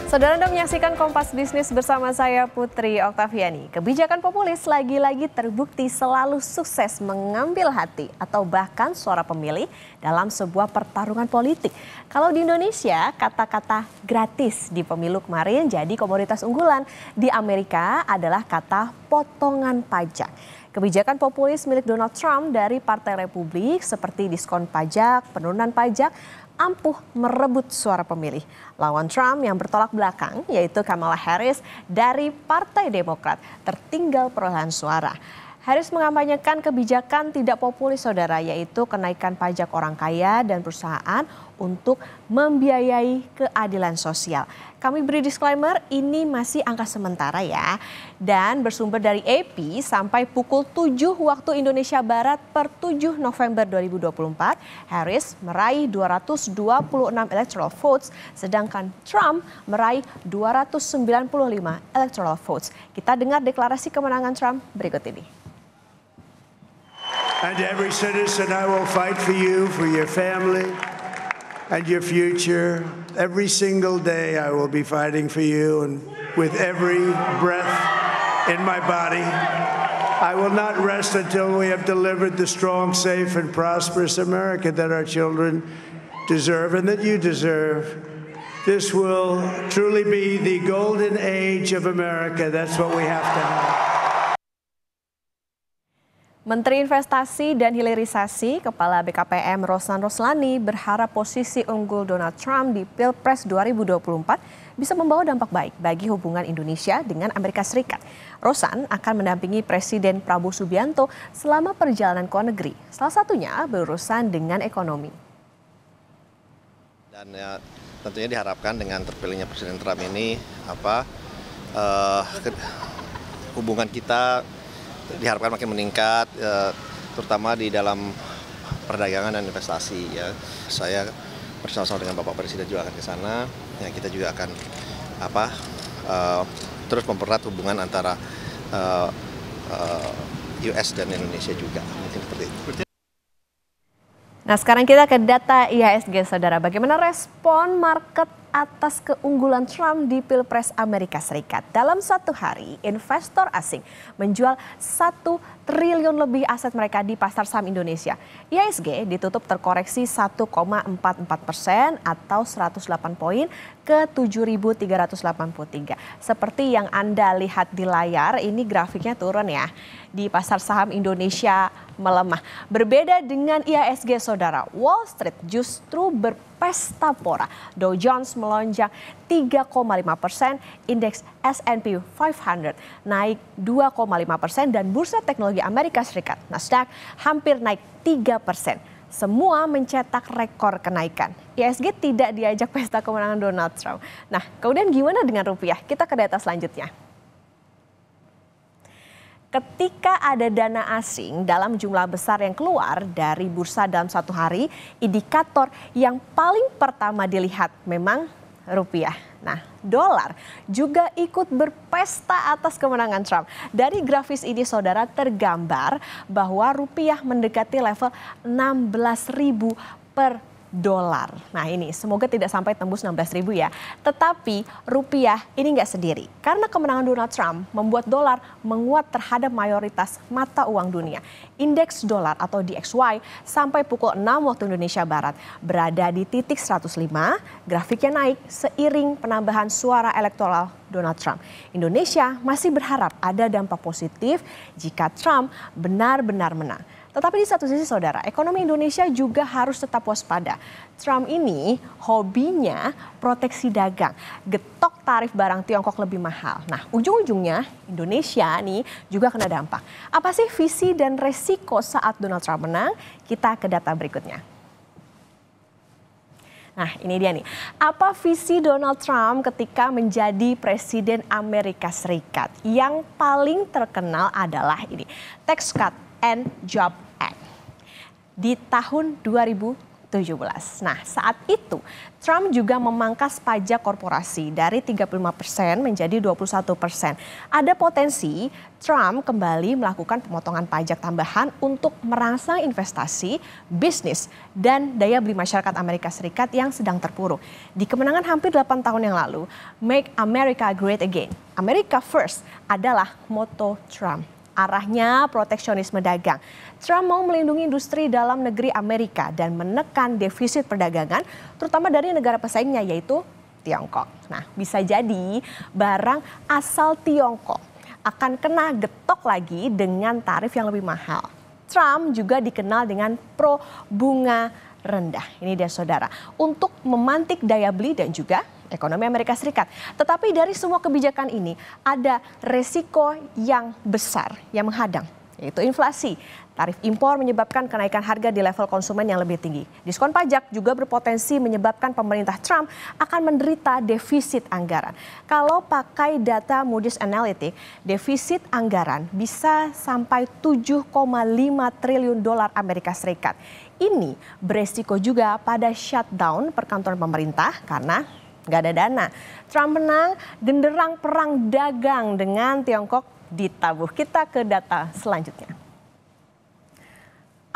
Saudara Anda menyaksikan Kompas Bisnis bersama saya Putri Oktaviani. Kebijakan populis lagi-lagi terbukti selalu sukses mengambil hati atau bahkan suara pemilih dalam sebuah pertarungan politik. Kalau di Indonesia, kata-kata gratis di pemilu kemarin jadi komoditas unggulan. Di Amerika adalah kata potongan pajak. Kebijakan populis milik Donald Trump dari Partai Republik seperti diskon pajak, penurunan pajak, ampuh merebut suara pemilih. Lawan Trump yang bertolak belakang, yaitu Kamala Harris dari Partai Demokrat, tertinggal perolehan suara. Harris mengampanyekan kebijakan tidak populis, saudara, yaitu kenaikan pajak orang kaya dan perusahaan untuk membiayai keadilan sosial. Kami beri disclaimer, ini masih angka sementara ya. Dan bersumber dari AP, sampai pukul 7 waktu Indonesia Barat per 7 November 2024, Harris meraih 226 electoral votes, sedangkan Trump meraih 295 electoral votes. Kita dengar deklarasi kemenangan Trump berikut ini. And every citizen, I will fight for you, for your family, and your future. Every single day I will be fighting for you, and with every breath in my body, I will not rest until we have delivered the strong, safe, and prosperous America that our children deserve and that you deserve. This will truly be the golden age of America. That's what we have to have. Menteri Investasi dan Hilirisasi Kepala BKPM Rosan Roslani berharap posisi unggul Donald Trump di Pilpres 2024 bisa membawa dampak baik bagi hubungan Indonesia dengan Amerika Serikat. Rosan akan mendampingi Presiden Prabowo Subianto selama perjalanan ke luar negeri, salah satunya berurusan dengan ekonomi. Dan ya, tentunya diharapkan dengan terpilihnya Presiden Trump ini hubungan kita diharapkan makin meningkat, terutama di dalam perdagangan dan investasi. Ya, saya bersama-sama dengan Bapak Presiden juga akan ke sana. Ya, kita juga akan terus mempererat hubungan antara US dan Indonesia juga. Mungkin seperti itu. Nah, sekarang kita ke data IHSG, saudara. Bagaimana respon market atas keunggulan Trump di Pilpres Amerika Serikat? Dalam satu hari, investor asing menjual 1 triliun lebih aset mereka di pasar saham Indonesia. IHSG ditutup terkoreksi 1,44% atau 108 poin ke 7.383. Seperti yang Anda lihat di layar, ini grafiknya turun ya. Di pasar saham Indonesia melemah. Berbeda dengan IHSG, saudara, Wall Street justru berpesta pora. Dow Jones melonjak 3,5%, indeks S&P 500 naik 2,5% dan bursa teknologi Amerika Serikat Nasdaq hampir naik 3%. Semua mencetak rekor kenaikan. IHSG tidak diajak pesta kemenangan Donald Trump. Nah, kemudian gimana dengan rupiah? Kita ke data selanjutnya. Ketika ada dana asing dalam jumlah besar yang keluar dari bursa dalam satu hari, indikator yang paling pertama dilihat memang rupiah. Nah, dolar juga ikut berpesta atas kemenangan Trump. Dari grafis ini, saudara, tergambar bahwa rupiah mendekati level 16.000 per dolar. Nah, ini semoga tidak sampai tembus 16.000 ya. Tetapi rupiah ini nggak sendiri. Karena kemenangan Donald Trump membuat dolar menguat terhadap mayoritas mata uang dunia. Indeks dolar atau DXY sampai pukul 6 waktu Indonesia Barat berada di titik 105. Grafiknya naik seiring penambahan suara elektoral Donald Trump. Indonesia masih berharap ada dampak positif jika Trump benar-benar menang. Tetapi di satu sisi, saudara, ekonomi Indonesia juga harus tetap waspada. Trump ini hobinya proteksi dagang, getok tarif barang Tiongkok lebih mahal. Nah, ujung-ujungnya Indonesia nih juga kena dampak. Apa sih visi dan resiko saat Donald Trump menang? Kita ke data berikutnya. Nah, ini dia nih. Apa visi Donald Trump ketika menjadi Presiden Amerika Serikat? Yang paling terkenal adalah ini, Tax Cut and Job Act. Di tahun 2016, Nah, saat itu Trump juga memangkas pajak korporasi dari 35% menjadi 21%. Ada potensi Trump kembali melakukan pemotongan pajak tambahan untuk merangsang investasi, bisnis, dan daya beli masyarakat Amerika Serikat yang sedang terpuruk. Di kemenangan hampir 8 tahun yang lalu, Make America Great Again, America First adalah moto Trump. Arahnya proteksionisme dagang. Trump mau melindungi industri dalam negeri Amerika dan menekan defisit perdagangan, terutama dari negara pesaingnya yaitu Tiongkok. Nah, bisa jadi barang asal Tiongkok akan kena getok lagi dengan tarif yang lebih mahal. Trump juga dikenal dengan pro bunga rendah. Ini dia saudara, untuk memantik daya beli dan juga ekonomi Amerika Serikat. Tetapi dari semua kebijakan ini ada resiko yang besar yang menghadang, yaitu inflasi. Tarif impor menyebabkan kenaikan harga di level konsumen yang lebih tinggi. Diskon pajak juga berpotensi menyebabkan pemerintah Trump akan menderita defisit anggaran. Kalau pakai data Moody's Analytics, defisit anggaran bisa sampai 7,5 triliun dolar Amerika Serikat. Ini beresiko juga pada shutdown perkantoran pemerintah karena nggak ada dana. Trump menang, genderang perang dagang dengan Tiongkok ditabuh. Kita ke data selanjutnya.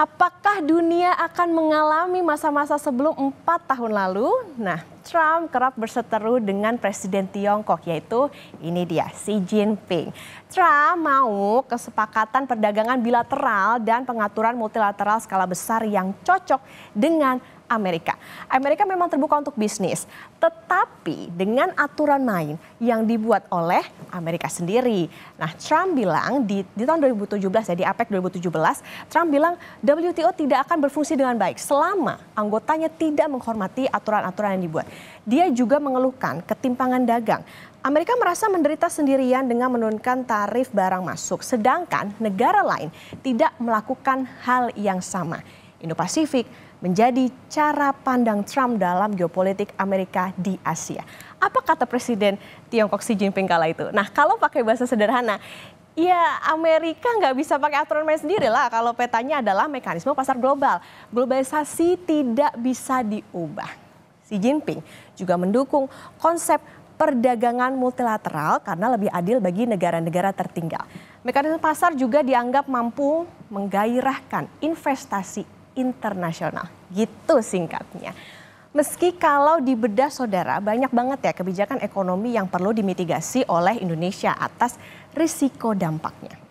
Apakah dunia akan mengalami masa-masa sebelum 4 tahun lalu? Nah, Trump kerap berseteru dengan Presiden Tiongkok, yaitu ini dia, Xi Jinping. Trump mau kesepakatan perdagangan bilateral dan pengaturan multilateral skala besar yang cocok dengan Amerika. Amerika memang terbuka untuk bisnis, tetapi dengan aturan main yang dibuat oleh Amerika sendiri. Nah, Trump bilang di tahun 2017 ya, di APEC 2017, Trump bilang WTO tidak akan berfungsi dengan baik selama anggotanya tidak menghormati aturan-aturan yang dibuat. Dia juga mengeluhkan ketimpangan dagang. Amerika merasa menderita sendirian dengan menurunkan tarif barang masuk, sedangkan negara lain tidak melakukan hal yang sama. Indo-Pasifik menjadi cara pandang Trump dalam geopolitik Amerika di Asia. Apa kata Presiden Tiongkok Xi Jinping kala itu? Nah, kalau pakai bahasa sederhana, ya Amerika nggak bisa pakai aturan main sendiri lah kalau petanya adalah mekanisme pasar global. Globalisasi tidak bisa diubah. Xi Jinping juga mendukung konsep perdagangan multilateral karena lebih adil bagi negara-negara tertinggal. Mekanisme pasar juga dianggap mampu menggairahkan investasi internasional, gitu singkatnya. Meski kalau dibedah saudara, banyak banget ya kebijakan ekonomi yang perlu dimitigasi oleh Indonesia atas risiko dampaknya.